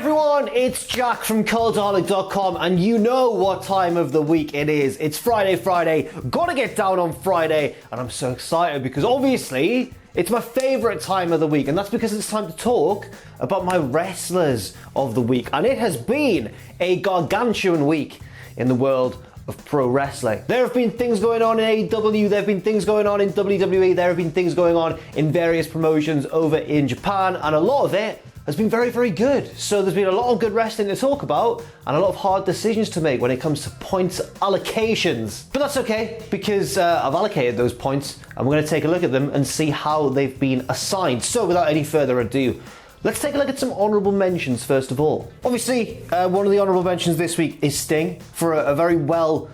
everyone, it's Jack from Cultaholic.com, and you know what time of the week it is. It's Friday, gotta get down on Friday, and I'm so excited because obviously it's my favourite time of the week, and that's because it's time to talk about my wrestlers of the week, and it has been a gargantuan week in the world of pro wrestling. There have been things going on in AEW, there have been things going on in WWE, there have been things going on in various promotions over in Japan, and a lot of it has been very, very good. So there's been a lot of good wrestling to talk about and a lot of hard decisions to make when it comes to points allocations. But that's okay, because I've allocated those points and we're going to take a look at them and see how they've been assigned. So without any further ado, let's take a look at some honourable mentions first of all. Obviously, one of the honourable mentions this week is Sting for a very well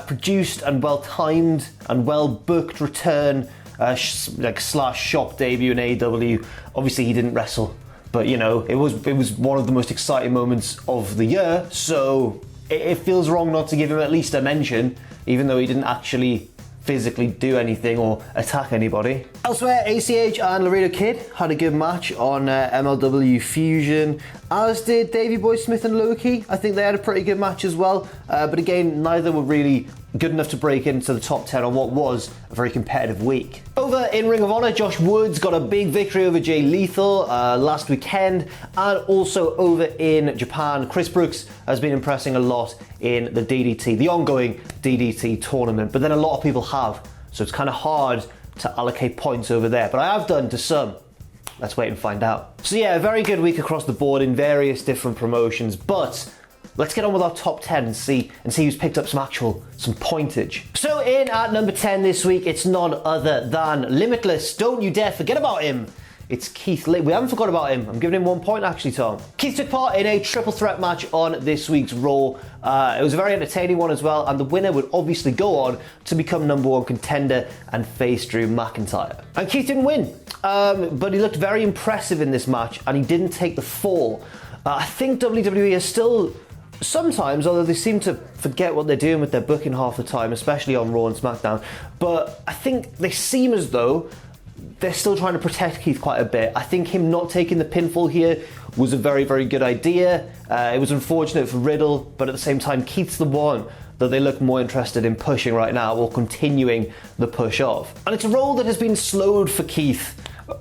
produced and well timed and well booked return slash shop debut in AEW. Obviously, he didn't wrestle, but you know, it was one of the most exciting moments of the year, so it feels wrong not to give him at least a mention, even though he didn't actually physically do anything or attack anybody. Elsewhere, ACH and Laredo Kid had a good match on MLW Fusion, as did Davey Boy Smith and Loki. I think they had a pretty good match as well, but again, neither were really good enough to break into the top 10 on what was a very competitive week. Over in Ring of Honor, Josh Woods got a big victory over Jay Lethal last weekend, and also over in Japan, Chris Brooks has been impressing a lot in the DDT, the ongoing DDT tournament, but then a lot of people have, so it's kind of hard to allocate points over there, but I have done to some. Let's wait and find out. So yeah, a very good week across the board in various different promotions, but let's get on with our top 10 and see who's picked up some pointage. So in at number 10 this week, it's none other than Limitless. Don't you dare forget about him. It's Keith Lee. We haven't forgot about him. I'm giving him 1 point actually, Tom. Keith took part in a triple threat match on this week's Raw. It was a very entertaining one as well, and the winner would obviously go on to become number 1 contender and face Drew McIntyre. And Keith didn't win, but he looked very impressive in this match, and he didn't take the fall. I think WWE is still sometimes, although they seem to forget what they're doing with their booking half the time, especially on Raw and SmackDown, but I think they seem as though they're still trying to protect Keith quite a bit. I think him not taking the pinfall here was a very, very good idea. It was unfortunate for Riddle, but at the same time, Keith's the one that they look more interested in pushing right now, or continuing the push of. And it's a role that has been slowed for Keith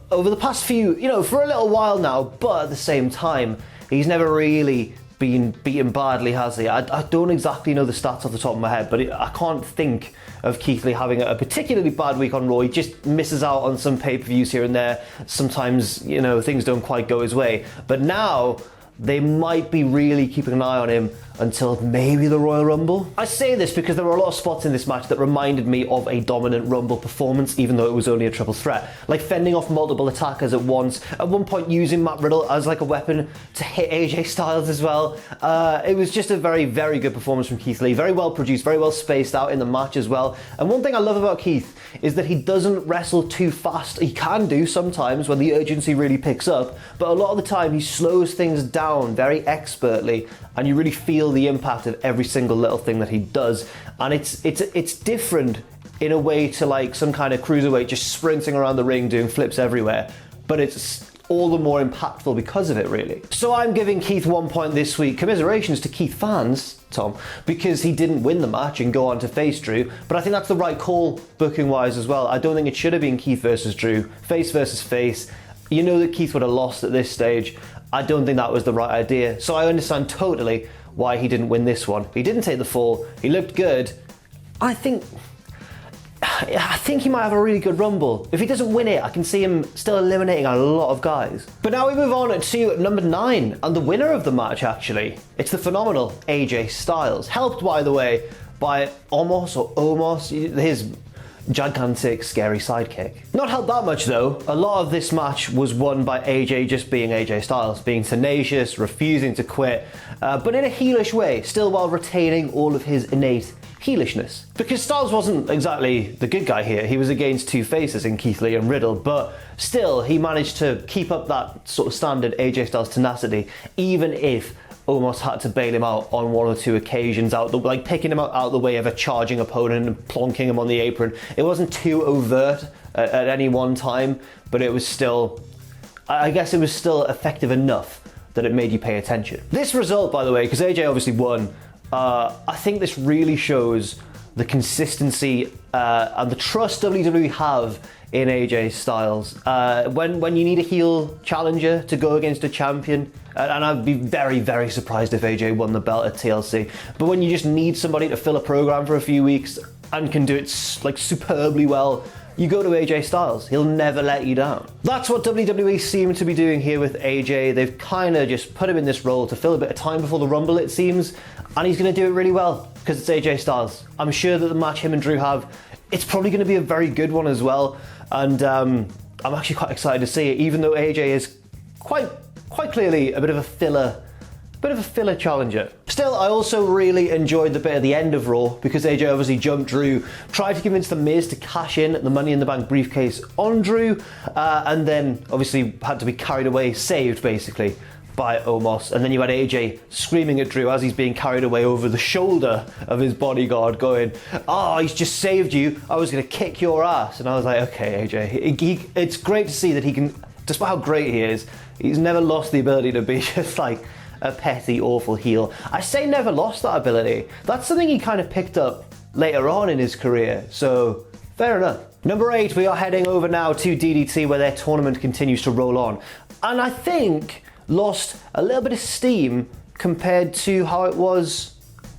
over the past few, for a little while now, but at the same time, he's never really been beaten badly, has he? I don't exactly know the stats off the top of my head, but I can't think of Keith Lee having a particularly bad week on Raw. He just misses out on some pay-per-views here and there. Sometimes, things don't quite go his way. But now, they might be really keeping an eye on him until maybe the Royal Rumble. I say this because there were a lot of spots in this match that reminded me of a dominant Rumble performance, even though it was only a triple threat. Like fending off multiple attackers at once, at one point using Matt Riddle as like a weapon to hit AJ Styles as well. It was just a very, very good performance from Keith Lee. Very well produced, very well spaced out in the match as well. And one thing I love about Keith is that he doesn't wrestle too fast. He can do sometimes when the urgency really picks up, but a lot of the time he slows things down very expertly, and you really feel the impact of every single little thing that he does. And it's different in a way to like some kind of cruiserweight just sprinting around the ring doing flips everywhere, but it's all the more impactful because of it, really. So I'm giving Keith 1 point this week. Commiserations to Keith fans, Tom, because he didn't win the match and go on to face Drew, but I think that's the right call booking wise as well. I don't think it should have been Keith versus Drew, face versus face. You know that Keith would have lost at this stage. I don't think that was the right idea. So I understand totally why he didn't win this one. He didn't take the fall. He looked good. I think he might have a really good Rumble. If he doesn't win it, I can see him still eliminating a lot of guys. But now we move on to number 9, and the winner of the match, actually. It's the phenomenal AJ Styles. Helped, by the way, by Omos, his gigantic, scary sidekick. Not helped that much though. A lot of this match was won by AJ just being AJ Styles, being tenacious, refusing to quit, but in a heelish way, still while retaining all of his innate heelishness. Because Styles wasn't exactly the good guy here. He was against two faces in Keith Lee and Riddle, but still he managed to keep up that sort of standard AJ Styles tenacity, even if almost had to bail him out on 1 or 2 occasions, like picking him out of the way of a charging opponent and plonking him on the apron. It wasn't too overt at any one time, but it was still, I guess it was still effective enough that it made you pay attention. This result, by the way, because AJ obviously won, I think this really shows the consistency and the trust WWE have in AJ Styles. When you need a heel challenger to go against a champion, and I'd be very, very surprised if AJ won the belt at TLC, but when you just need somebody to fill a program for a few weeks and can do it like superbly well, you go to AJ Styles. He'll never let you down. That's what WWE seem to be doing here with AJ. They've kind of just put him in this role to fill a bit of time before the Rumble, it seems, and he's going to do it really well because it's AJ Styles. I'm sure that the match him and Drew have, it's probably going to be a very good one as well, and I'm actually quite excited to see it, even though AJ is quite clearly a bit of a filler challenger. Still, I also really enjoyed the bit at the end of Raw because AJ obviously jumped Drew, tried to convince The Miz to cash in the Money in the Bank briefcase on Drew, and then obviously had to be carried away, saved basically, by Omos. And then you had AJ screaming at Drew as he's being carried away over the shoulder of his bodyguard going, "Oh, he's just saved you, I was going to kick your ass." And I was like, okay, AJ, it's great to see that he can, despite how great he is, he's never lost the ability to be just like a petty, awful heel. I say never lost that ability. That's something he kind of picked up later on in his career, so fair enough. Number 8, we are heading over now to DDT, where their tournament continues to roll on. And I think lost a little bit of steam compared to how it was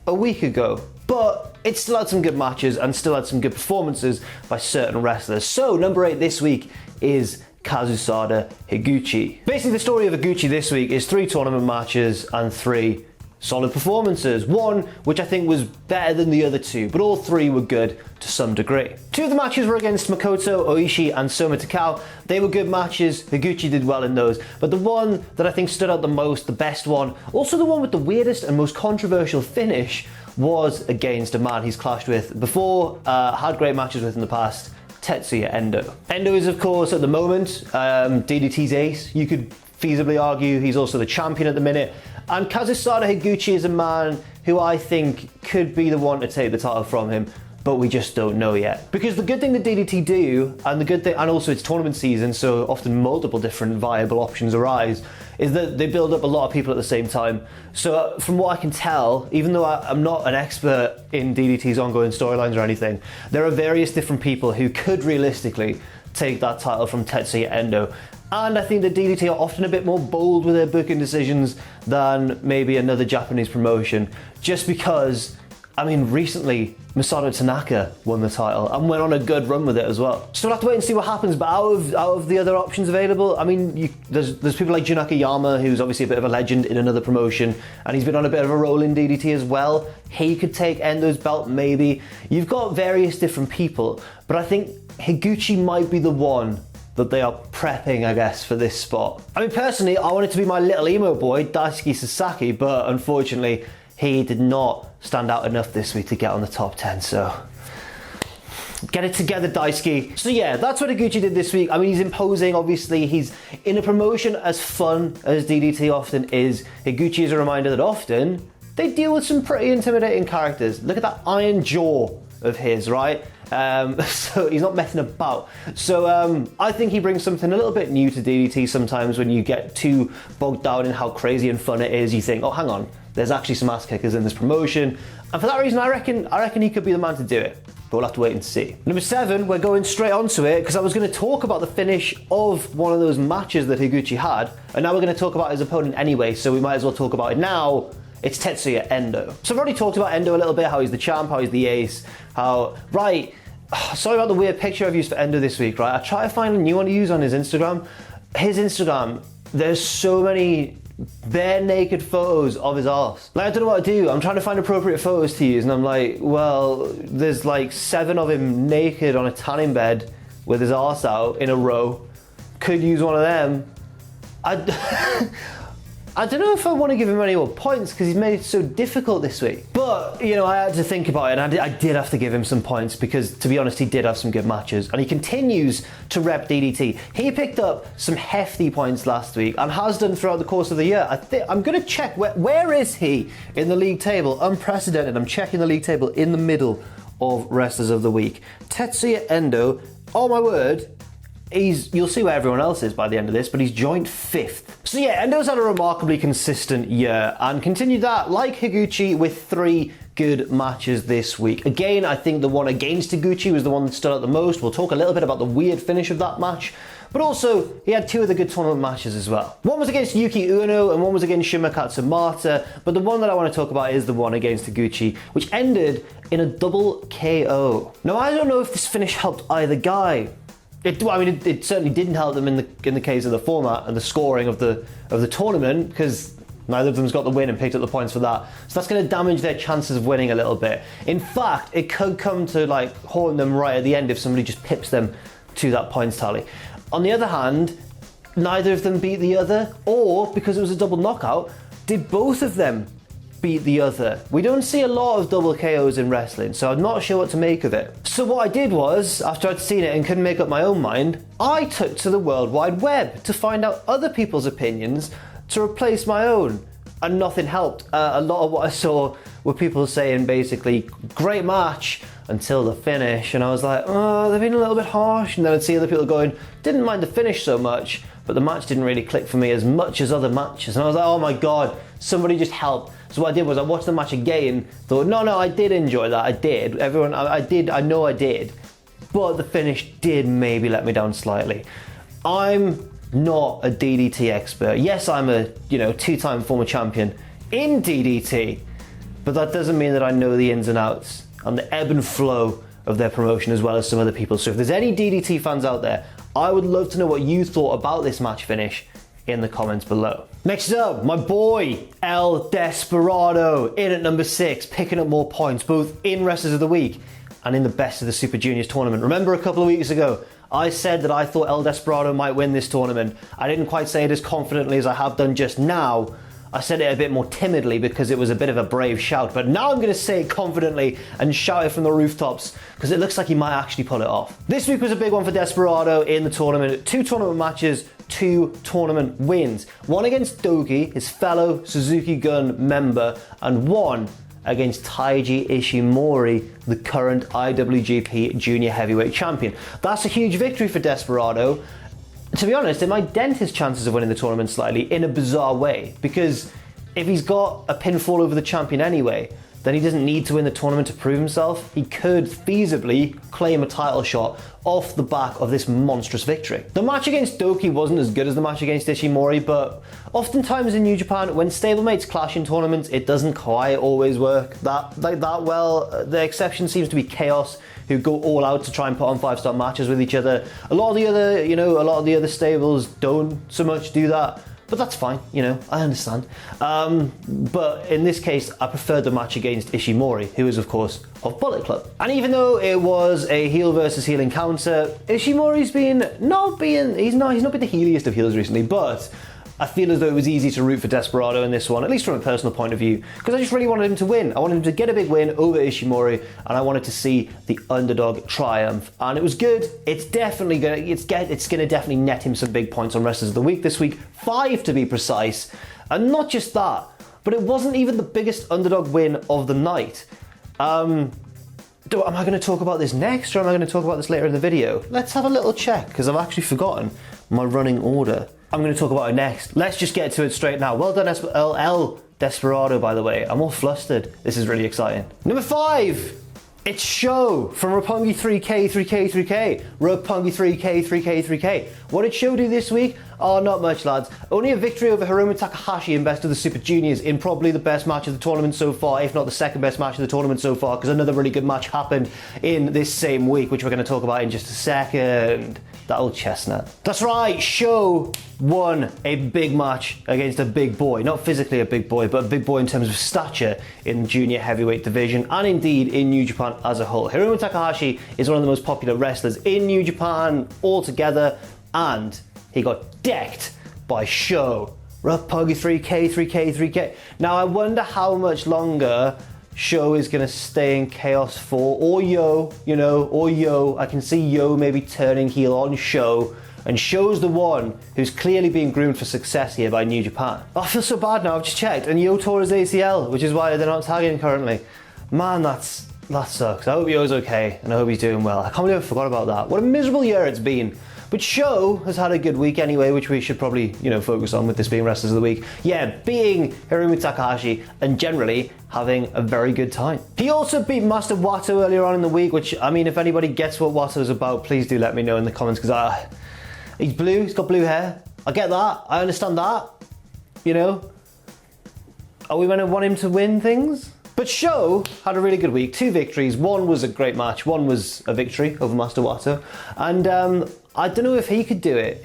a week ago. But it still had some good matches and still had some good performances by certain wrestlers. So number 8 this week is Kazuchika Higuchi. Basically, the story of Higuchi this week is 3 tournament matches and 3 solid performances. One which I think was better than the other 2, but all 3 were good to some degree. 2 of the matches were against Makoto Oishi and Soma Takao. They were good matches. Higuchi did well in those, but the one that I think stood out the most, the best one, also the one with the weirdest and most controversial finish, was against a man he's clashed with before, had great matches with in the past, Tetsuya Endo. Endo is, of course, at the moment, DDT's ace. You could feasibly argue he's also the champion at the minute. And Kazuchika Higuchi is a man who I think could be the one to take the title from him, but we just don't know yet. Because the good thing that DDT do, and the good thing, and also it's tournament season, so often multiple different viable options arise, is that they build up a lot of people at the same time. So from what I can tell, even though I'm not an expert in DDT's ongoing storylines or anything, there are various different people who could realistically take that title from Tetsuya Endo. And I think that DDT are often a bit more bold with their booking decisions than maybe another Japanese promotion, just because, I mean, recently Masato Tanaka won the title and went on a good run with it as well. So we'll have to wait and see what happens, but out of the other options available, I mean, there's people like Jun Akiyama, who's obviously a bit of a legend in another promotion, and he's been on a bit of a roll in DDT as well. He could take Endo's belt, maybe. You've got various different people, but I think Higuchi might be the one that they are prepping, I guess, for this spot. I mean, personally, I wanted to be my little emo boy, Daisuke Sasaki, but unfortunately, he did not stand out enough this week to get on the top 10, so get it together, Daisuke. So yeah, that's what Higuchi did this week. I mean, he's imposing, obviously. He's in a promotion as fun as DDT often is. Higuchi is a reminder that often they deal with some pretty intimidating characters. Look at that iron jaw of his, right? So he's not messing about. So I think he brings something a little bit new to DDT. Sometimes when you get too bogged down in how crazy and fun it is, you think, oh, hang on, there's actually some ass kickers in this promotion. And for that reason, I reckon he could be the man to do it. But we'll have to wait and see. Number 7, we're going straight onto it because I was going to talk about the finish of one of those matches that Higuchi had, and now we're going to talk about his opponent anyway, so we might as well talk about it now. It's Tetsuya Endo. So I've already talked about Endo a little bit, how he's the champ, how he's the ace, right, sorry about the weird picture I've used for Endo this week, right? I try to find a new one to use on his Instagram. His Instagram, there's so many bare naked photos of his arse. Like, I don't know what to do. I'm trying to find appropriate photos to use, and I'm like, well, there's like 7 of him naked on a tanning bed with his arse out in a row. Could use one of them. I don't know if I want to give him any more points because he's made it so difficult this week. But, you know, I had to think about it, and I did have to give him some points because, to be honest, he did have some good matches, and he continues to rep DDT. He picked up some hefty points last week and has done throughout the course of the year. I'm going to check, where is he in the league table? Unprecedented. I'm checking the league table in the middle of Wrestlers of the Week. Tetsuya Endo, oh my word, you'll see where everyone else is by the end of this, but he's joint 5th. So yeah, Endo's had a remarkably consistent year and continued that, like Higuchi, with 3 good matches this week. Again, I think the one against Higuchi was the one that stood out the most. We'll talk a little bit about the weird finish of that match, but also he had 2 of the good tournament matches as well. One was against Yuki Ueno and one was against Shima Katsumata, but the one that I want to talk about is the one against Higuchi, which ended in a double KO. Now, I don't know if this finish helped either guy. It certainly didn't help them in the case of the format and the scoring of the tournament, because neither of them's got the win and picked up the points for that. So that's going to damage their chances of winning a little bit. In fact, it could come to like haunt them right at the end if somebody just pips them to that points tally. On the other hand, neither of them beat the other, or because it was a double knockout, did both of them beat the other? We don't see a lot of double KOs in wrestling, so I'm not sure what to make of it. So what I did was, after I'd seen it and couldn't make up my own mind, I took to the World Wide Web to find out other people's opinions to replace my own, and nothing helped. A lot of what I saw were people saying basically, great match until the finish, and I was like, oh, they've been a little bit harsh, and then I'd see other people going, didn't mind the finish so much, but the match didn't really click for me as much as other matches, and I was like, oh my god, somebody just help. So what I did was I watched the match again, thought, no, I did enjoy that, I did, I know I did, but the finish did maybe let me down slightly. I'm not a DDT expert. Yes, I'm a 2-time former champion in DDT, but that doesn't mean that I know the ins and outs and the ebb and flow of their promotion as well as some other people. So if there's any DDT fans out there, I would love to know what you thought about this match finish in the comments below. Next up, my boy El Desperado in at number 6, picking up more points both in Wrestlers of the Week and in the Best of the Super Juniors tournament. Remember a couple of weeks ago I said that I thought El Desperado might win this tournament. I didn't quite say it as confidently as I have done just now. I said it a bit more timidly because it was a bit of a brave shout, but now I'm going to say it confidently and shout it from the rooftops because it looks like he might actually pull it off. This week was a big one for Desperado in the tournament. 2 tournament matches, 2 tournament wins. One against Doki, his fellow Suzuki Gun member, and one against Taiji Ishimori, the current IWGP Junior Heavyweight Champion. That's a huge victory for Desperado. To be honest, it might dent his chances of winning the tournament slightly in a bizarre way, because if he's got a pinfall over the champion anyway, then he doesn't need to win the tournament to prove himself. He could feasibly claim a title shot off the back of this monstrous victory. The match against Doki wasn't as good as the match against Ishimori, but oftentimes in New Japan, when stablemates clash in tournaments, it doesn't quite always work that well. The exception seems to be Chaos, who go all out to try and put on 5-star matches with each other. A lot of the other stables don't so much do that. But that's fine, I understand. But in this case, I preferred the match against Ishimori, who is, of course, of Bullet Club. And even though it was a heel versus heel encounter, Ishimori's not been the heeliest of heels recently, but I feel as though it was easy to root for Desperado in this one, at least from a personal point of view, because I just really wanted him to win. I wanted him to get a big win over Ishimori, and I wanted to see the underdog triumph. And it was good. It's definitely gonna definitely net him some big points on Wrestlers of the Week this week, 5 to be precise. And not just that, but it wasn't even the biggest underdog win of the night. Am I going to talk about this next, or am I going to talk about this later in the video? Let's have a little check, because I've actually forgotten my running order. I'm going to talk about it next. Let's just get to it straight now. Well done, El Desperado, by the way. I'm all flustered. This is really exciting. Number 5, it's Sho from Roppongi 3K, 3K, 3K. Roppongi 3K, 3K, 3K. What did Sho do this week? Oh, not much, lads. Only a victory over Hiromu Takahashi in Best of the Super Juniors in probably the best match of the tournament so far, if not the second best match of the tournament so far, because another really good match happened in this same week, which we're going to talk about in just a second. That old chestnut. That's right, Sho won a big match against a big boy. Not physically a big boy, but a big boy in terms of stature in the junior heavyweight division, and indeed in New Japan as a whole. Hiromu Takahashi is one of the most popular wrestlers in New Japan altogether, and he got decked by Sho. Roppongi 3K, 3K, 3K. Now I wonder how much longer Sho is going to stay in Chaos for, or Yo, I can see Yo maybe turning heel on Sho, and Sho's the one who's clearly being groomed for success here by New Japan. Oh, I feel so bad now, I've just checked, and Yo tore his ACL, which is why they're not tagging currently. Man, that sucks. I hope Yo's okay, and I hope he's doing well. I can't believe I forgot about that. What a miserable year it's been But Sho has had a good week anyway, which we should probably, focus on with this being Wrestlers of the Week. Yeah, beating Hiromu Takahashi and generally having a very good time. He also beat Master Wato earlier on in the week, which, I mean, if anybody gets what Wato's about, please do let me know in the comments, because he's blue, he's got blue hair. I get that, I understand that, Are we going to want him to win things? But Sho had a really good week, 2 victories. One was a great match, one was a victory over Master Wato. And I don't know if he could do it.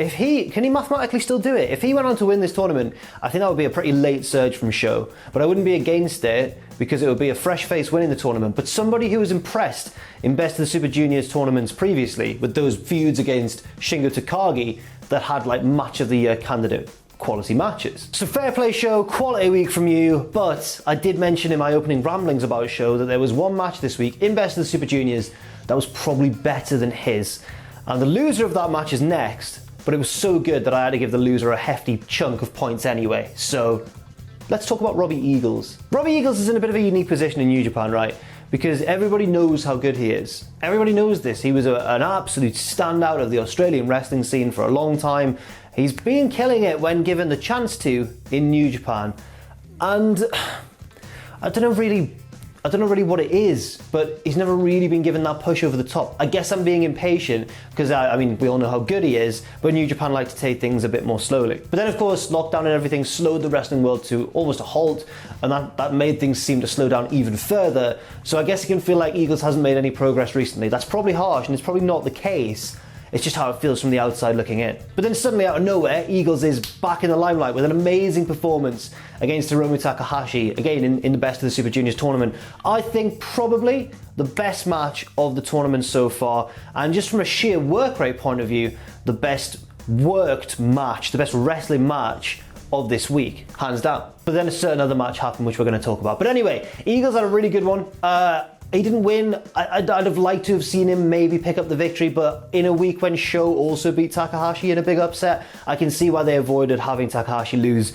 Can he mathematically still do it? If he went on to win this tournament, I think that would be a pretty late surge from Sho. But I wouldn't be against it because it would be a fresh face winning the tournament. But somebody who was impressed in Best of the Super Juniors tournaments previously with those feuds against Shingo Takagi that had like match of the year candidate quality matches. So fair play, Sho, quality week from you, but I did mention in my opening ramblings about Sho that there was one match this week in Best of the Super Juniors that was probably better than his. And the loser of that match is next, but it was so good that I had to give the loser a hefty chunk of points anyway. So let's talk about Robbie Eagles. Robbie Eagles is in a bit of a unique position in New Japan, right? Because everybody knows how good he is. Everybody knows this. He was an absolute standout of the Australian wrestling scene for a long time. He's been killing it when given the chance to in New Japan. And I don't know really what it is, but he's never really been given that push over the top. I guess I'm being impatient because I mean, we all know how good he is, but New Japan like to take things a bit more slowly. But then of course, lockdown and everything slowed the wrestling world to almost a halt, and that made things seem to slow down even further. So I guess it can feel like Eagles hasn't made any progress recently. That's probably harsh, and it's probably not the case. It's just how it feels from the outside looking in. But then suddenly out of nowhere, Eagles is back in the limelight with an amazing performance against Hiromu Takahashi, again in the Best of the Super Juniors tournament. I think probably the best match of the tournament so far, and just from a sheer work rate point of view, the best worked match, the best wrestling match of this week, hands down. But then a certain other match happened, which we're going to talk about. But anyway, Eagles had a really good one. He didn't win. I'd have liked to have seen him maybe pick up the victory, but in a week when Sho also beat Takahashi in a big upset, I can see why they avoided having Takahashi lose,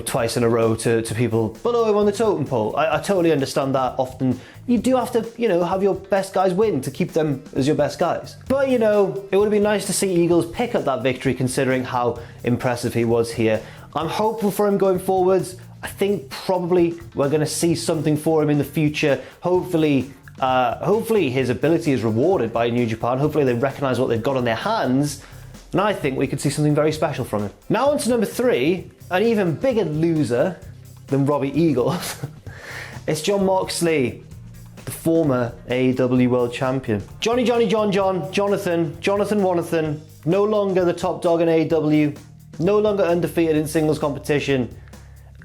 twice in a row to people below him on the totem pole. I totally understand that. Often you do have to, have your best guys win to keep them as your best guys. But, it would have been nice to see Eagles pick up that victory considering how impressive he was here. I'm hopeful for him going forwards. I think probably we're going to see something for him in the future. Hopefully his ability is rewarded by New Japan. Hopefully they recognise what they've got on their hands. And I think we could see something very special from him. Now on to number 3, an even bigger loser than Robbie Eagles. It's Jon Moxley, the former AEW World Champion. Jonathan Wanathan, no longer the top dog in AEW, no longer undefeated in singles competition.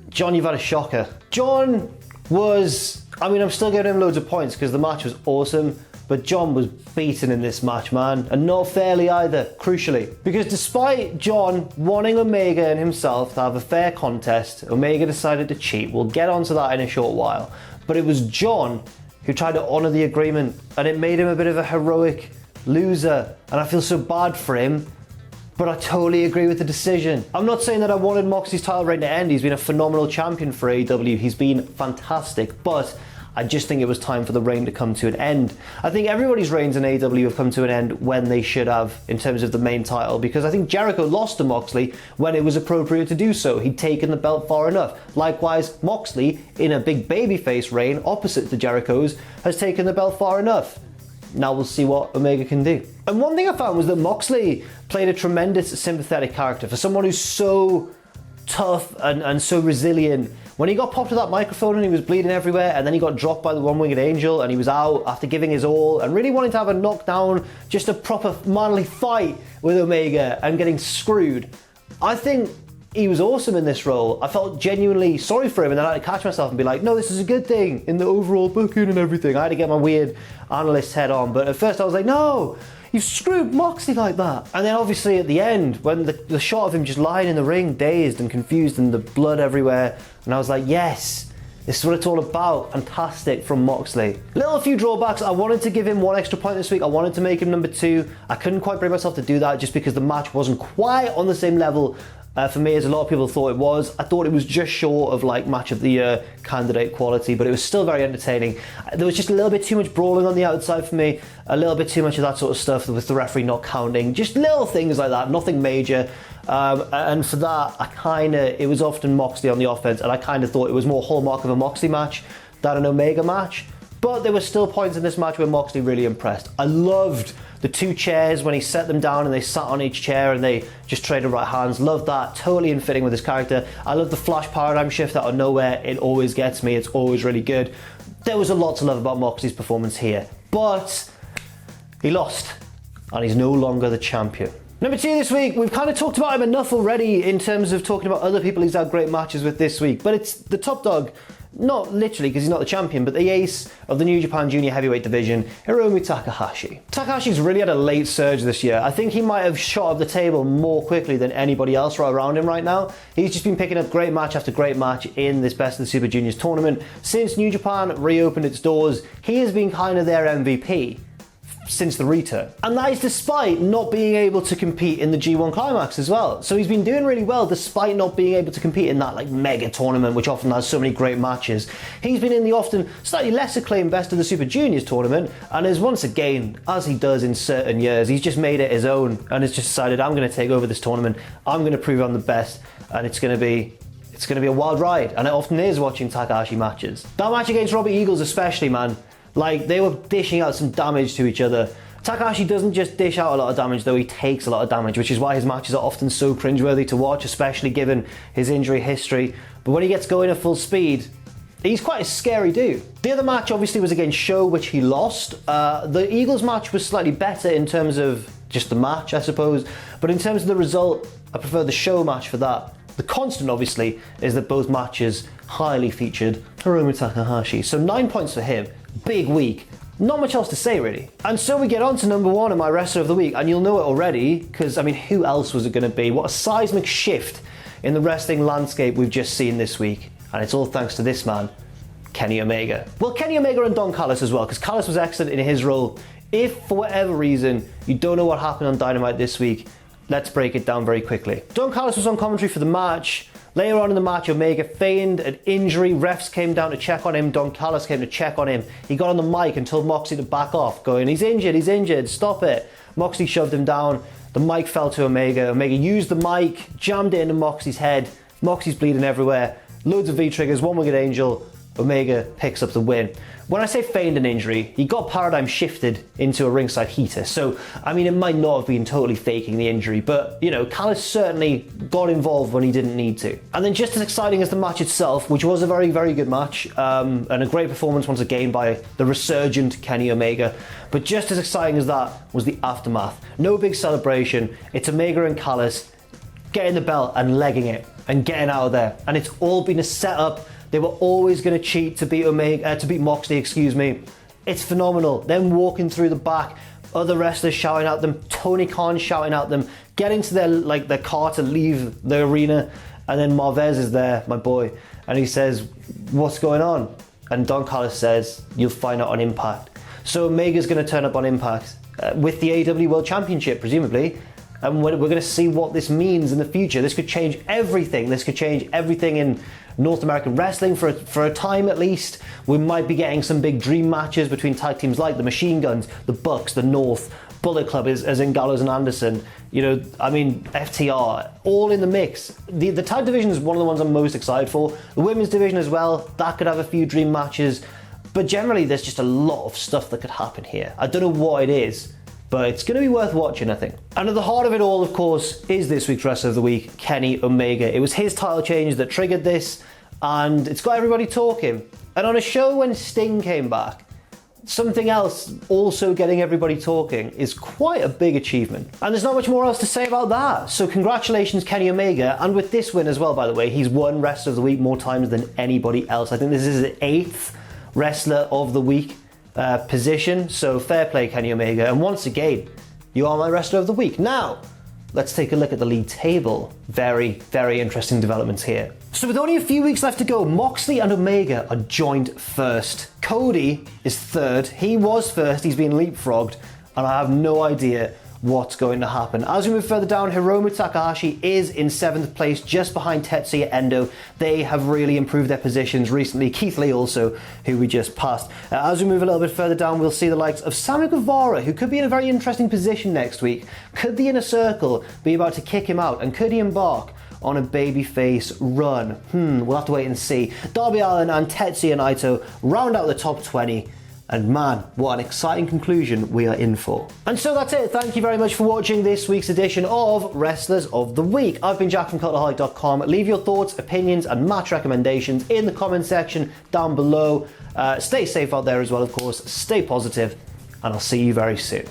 John, you've had a shocker. John was, I'm still giving him loads of points because the match was awesome, but John was beaten in this match, man, and not fairly either, crucially. Because despite John wanting Omega and himself to have a fair contest, Omega decided to cheat. We'll get onto that in a short while. But it was John who tried to honour the agreement, and it made him a bit of a heroic loser, and I feel so bad for him. But I totally agree with the decision. I'm not saying that I wanted Moxley's title reign to end. He's been a phenomenal champion for AEW. He's been fantastic, but I just think it was time for the reign to come to an end. I think everybody's reigns in AEW have come to an end when they should have in terms of the main title, because I think Jericho lost to Moxley when it was appropriate to do so. He'd taken the belt far enough. Likewise, Moxley, in a big babyface reign opposite to Jericho's, has taken the belt far enough. Now we'll see what Omega can do. And one thing I found was that Moxley played a tremendous sympathetic character for someone who's so tough and so resilient. When he got popped with that microphone and he was bleeding everywhere, and then he got dropped by the one-winged angel and he was out after giving his all and really wanting to have a knockdown, just a proper manly fight with Omega and getting screwed. I think he was awesome in this role. I felt genuinely sorry for him, and then I had to catch myself and be like, no, this is a good thing in the overall booking and everything. I had to get my weird analyst head on, but at first I was like, no, you've screwed Moxley like that. And then obviously at the end, when the shot of him just lying in the ring, dazed and confused and the blood everywhere, and I was like, yes, this is what it's all about. Fantastic from Moxley. A few drawbacks. I wanted to give him one extra point this week. I wanted to make him number 2. I couldn't quite bring myself to do that just because the match wasn't quite on the same level For me, as a lot of people thought it was, I thought it was just short of like match of the year candidate quality, but it was still very entertaining. There was just a little bit too much brawling on the outside for me, a little bit too much of that sort of stuff with the referee not counting, just little things like that, nothing major. And for that, it was often Moxley on the offense, and I kind of thought it was more hallmark of a Moxley match than an Omega match. But there were still points in this match where Moxley really impressed. I loved the two chairs when he set them down and they sat on each chair and they just traded right hands. Loved that, totally in fitting with his character. I love the flash paradigm shift out of nowhere. It always gets me, it's always really good. There was a lot to love about Moxley's performance here, but he lost and he's no longer the champion. Number 2 this week, we've kind of talked about him enough already in terms of talking about other people he's had great matches with this week, but it's the top dog. Not literally because he's not the champion, but the ace of the New Japan Junior Heavyweight division, Hiromu Takahashi. Takahashi's really had a late surge this year. I think he might have shot up the table more quickly than anybody else right around him right now. He's just been picking up great match after great match in this Best of the Super Juniors tournament. Since New Japan reopened its doors, he has been kind of their MVP since the return. And that is despite not being able to compete in the G1 Climax as well. So he's been doing really well despite not being able to compete in that like mega tournament, which often has so many great matches. He's been in the often slightly less acclaimed Best of the Super Juniors tournament, and has once again, as he does in certain years, he's just made it his own and has just decided, I'm going to take over this tournament, I'm going to prove I'm the best, and it's going to be a wild ride. And it often is watching Takahashi matches. That match against Robbie Eagles especially, man. Like, they were dishing out some damage to each other. Takahashi doesn't just dish out a lot of damage, though he takes a lot of damage, which is why his matches are often so cringeworthy to watch, especially given his injury history. But when he gets going at full speed, he's quite a scary dude. The other match obviously was against Sho, which he lost. The Eagles match was slightly better in terms of just the match, I suppose. But in terms of the result, I prefer the Sho match for that. The constant, obviously, is that both matches highly featured Hiromu Takahashi. So 9 points for him. Big week. Not much else to say, really. And so we get on to number 1 in my wrestler of the week, and you'll know it already, because, I mean, who else was it going to be? What a seismic shift in the wrestling landscape we've just seen this week. And it's all thanks to this man, Kenny Omega. Well, Kenny Omega and Don Callis as well, because Callis was excellent in his role. If, for whatever reason, you don't know what happened on Dynamite this week, let's break it down very quickly. Don Callis was on commentary for the match. Later on in the match, Omega feigned an injury. Refs came down to check on him. Don Callis came to check on him. He got on the mic and told Moxley to back off, going, he's injured, stop it. Moxley shoved him down. The mic fell to Omega. Omega used the mic, jammed it into Moxley's head. Moxley's bleeding everywhere. Loads of V-triggers, one-winged angel. Omega picks up the win. When I say feigned an injury, he got paradigm shifted into a ringside heater. So, I mean, it might not have been totally faking the injury, but, you know, Callis certainly got involved when he didn't need to. And then just as exciting as the match itself, which was a very, very good match, and a great performance once again by the resurgent Kenny Omega, but just as exciting as that was the aftermath. No big celebration. It's Omega and Callis getting the belt and legging it and getting out of there. And it's all been a setup. They were always going to cheat to beat Moxley, excuse me. It's phenomenal. Them walking through the back, other wrestlers shouting at them, Tony Khan shouting at them, getting to their car to leave the arena, and then Marvez is there, my boy, and he says, what's going on? And Don Callis says, you'll find out on Impact. So Omega's going to turn up on Impact with the AEW World Championship, presumably, and we're going to see what this means in the future. This could change everything. This could change everything in North American wrestling for a time at least. We might be getting some big dream matches between tag teams like the Machine Guns, the Bucks, the North, Bullet Club as in Gallows and Anderson. You know, I mean, FTR, all in the mix. The tag division is one of the ones I'm most excited for. The women's division as well, that could have a few dream matches. But generally, there's just a lot of stuff that could happen here. I don't know what it is, but it's going to be worth watching, I think. And at the heart of it all, of course, is this week's Wrestler of the Week, Kenny Omega. It was his title change that triggered this, and it's got everybody talking. And on a show when Sting came back, something else also getting everybody talking is quite a big achievement. And there's not much more else to say about that. So congratulations, Kenny Omega. And with this win as well, by the way, he's won Wrestler of the Week more times than anybody else. I think this is his 8th Wrestler of the Week position, so fair play, Kenny Omega. And once again, you are my Wrestler of the Week. Now, let's take a look at the league table. Very, very interesting developments here. So with only a few weeks left to go, Moxley and Omega are joint first. Cody is third. He was first, he's been leapfrogged, and I have no idea what's going to happen. As we move further down, Hiromu Takahashi is in 7th place, just behind Tetsuya Endo. They have really improved their positions recently. Keith Lee also, who we just passed. As we move a little bit further down, we'll see the likes of Sammy Guevara, who could be in a very interesting position next week. Could the Inner Circle be about to kick him out, and could he embark on a babyface run? We'll have to wait and see. Darby Allin and Tetsuya Naito round out the top 20. And man, what an exciting conclusion we are in for. And so that's it. Thank you very much for watching this week's edition of Wrestlers of the Week. I've been Jack from Cultaholic.com. Leave your thoughts, opinions, and match recommendations in the comment section down below. Stay safe out there as well, of course. Stay positive, and I'll see you very soon.